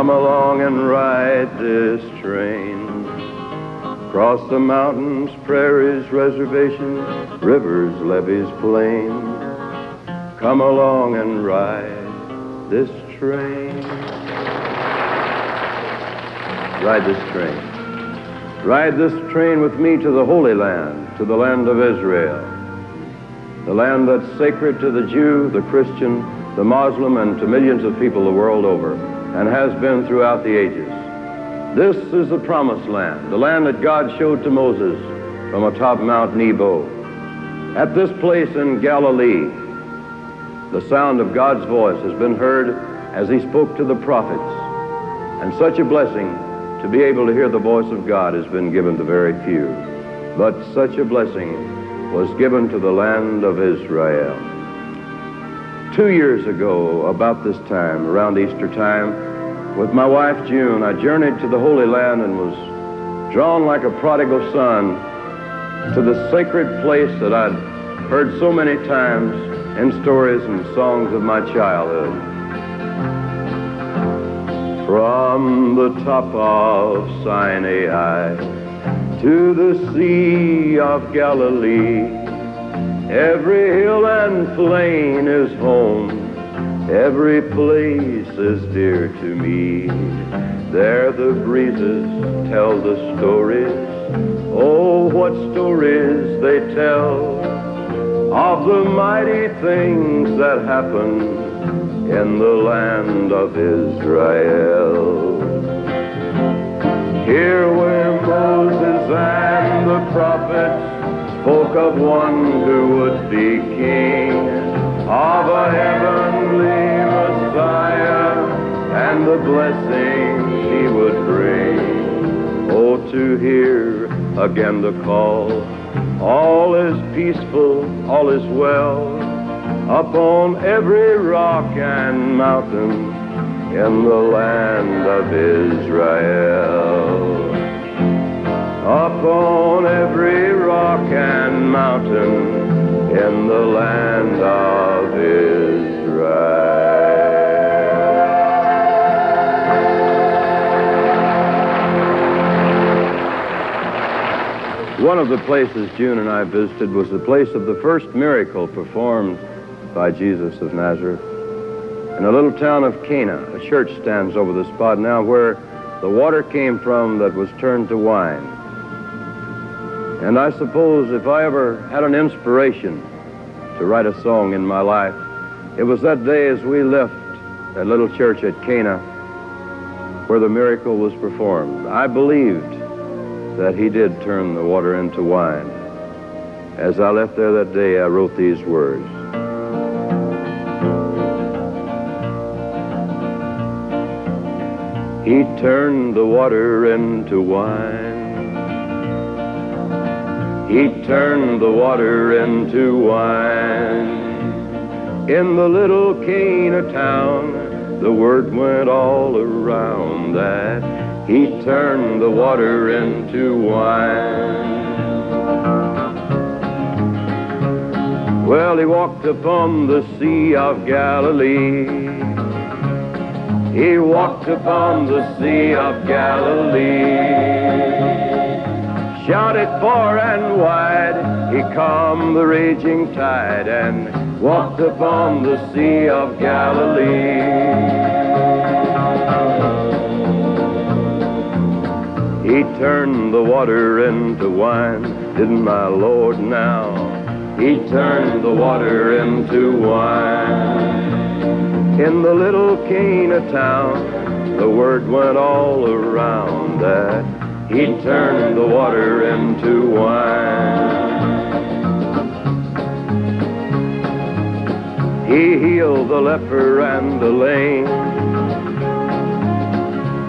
Come along and ride this train. Cross the mountains, prairies, reservations, rivers, levees, plains. Come along and ride this train. Ride this train. Ride this train with me to the Holy Land, to the land of Israel. The land that's sacred to the Jew, the Christian, the Muslim, and to millions of people the world over, and has been throughout the ages. This is the Promised Land, the land that God showed to Moses from atop Mount Nebo. At this place in Galilee, the sound of God's voice has been heard as he spoke to the prophets, and such a blessing to be able to hear the voice of God has been given to very few. But such a blessing was given to the land of Israel. 2 years ago, about this time, around Easter time, with my wife June, I journeyed to the Holy Land and was drawn like a prodigal son to the sacred place that I'd heard so many times in stories and songs of my childhood. From the top of Sinai to the Sea of Galilee, every hill and plain is home, every place is dear to me. There the breezes tell the stories, oh, what stories they tell of the mighty things that happened in the land of Israel. Here where Moses and the prophets spoke of one who would be king, of a heavenly Messiah and the blessings he would bring. Oh, to hear again the call, all is peaceful, all is well, upon every rock and mountain in the land of Israel. Upon every rock and mountain in the land of Israel. One of the places June and I visited was the place of the first miracle performed by Jesus of Nazareth. In a little town of Cana, a church stands over the spot now where the water came from that was turned to wine. And I suppose if I ever had an inspiration to write a song in my life, it was that day as we left that little church at Cana where the miracle was performed. I believed that he did turn the water into wine. As I left there that day, I wrote these words. He turned the water into wine. He turned the water into wine. In the little Cana town, the word went all around that he turned the water into wine. Well, he walked upon the Sea of Galilee. He walked upon the Sea of Galilee, shouted far and wide, he calmed the raging tide and walked upon the Sea of Galilee. He turned the water into wine, didn't my Lord now? He turned the water into wine. In the little Cana town, the word went all around that he turned the water into wine. He healed the leper and the lame.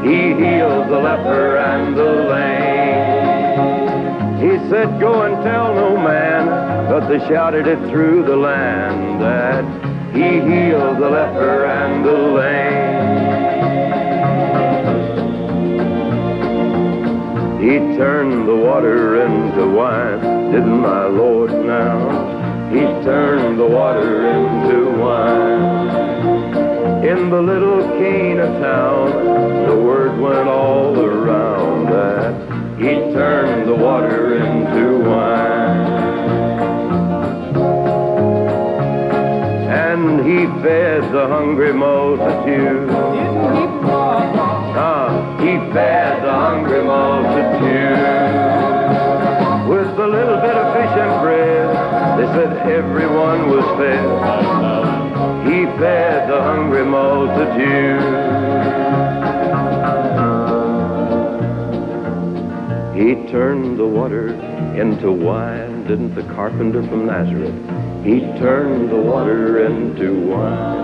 He healed the leper and the lame. He said, go and tell no man, but they shouted it through the land that he healed the leper and the lame. He turned the water into wine, didn't my Lord now? He turned the water into wine. In the little Cana town, the hungry multitude. He fed the hungry multitude. With a little bit of fish and bread, they said everyone was fed. He fed the hungry multitude. He turned the water into wine, didn't the carpenter from Nazareth? He turned the water into wine.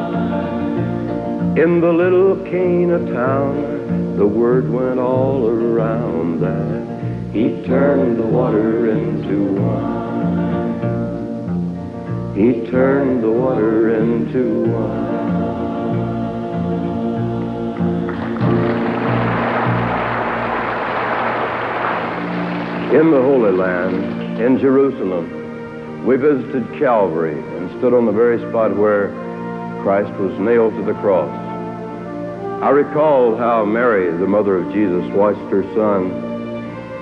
In the little Cana town, the word went all around that he turned the water into wine. He turned the water into wine. In the Holy Land, in Jerusalem, we visited Calvary and stood on the very spot where Christ was nailed to the cross. I recalled how Mary, the mother of Jesus, watched her son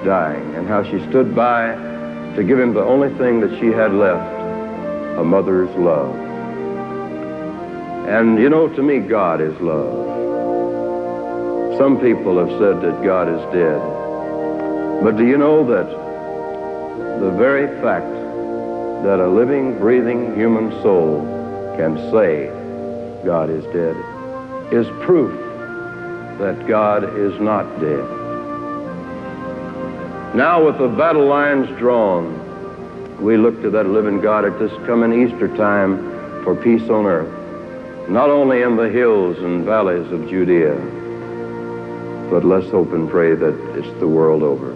dying and how she stood by to give him the only thing that she had left, a mother's love. And you know, to me, God is love. Some people have said that God is dead. But do you know that the very fact that a living, breathing human soul can say God is dead is proof that God is not dead. Now, with the battle lines drawn, we look to that living God at this coming Easter time for peace on earth, not only in the hills and valleys of Judea, but let's hope and pray that it's the world over.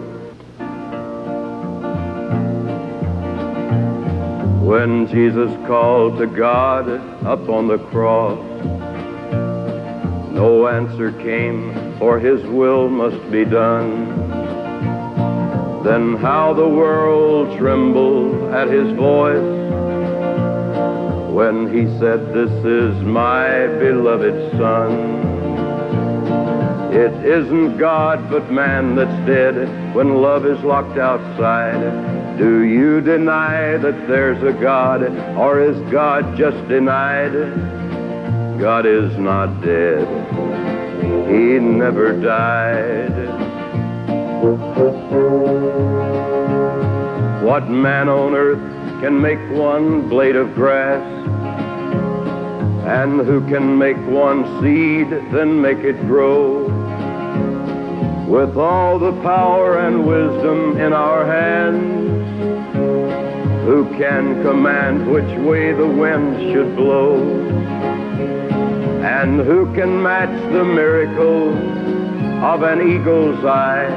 When Jesus called to God up on the cross, no answer came, for his will must be done. Then how the world trembled at his voice when he said, "This is my beloved Son." It isn't God but man that's dead when love is locked outside. Do you deny that there's a God, or is God just denied? God is not dead. He never died. What man on earth can make one blade of grass? And who can make one seed, then make it grow? With all the power and wisdom in our hands, who can command which way the wind should blow? And who can match the miracle of an eagle's eye,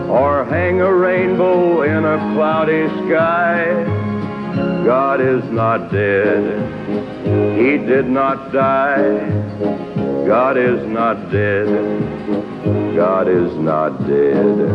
or hang a rainbow in a cloudy sky? God is not dead. He did not die. God is not dead. God is not dead.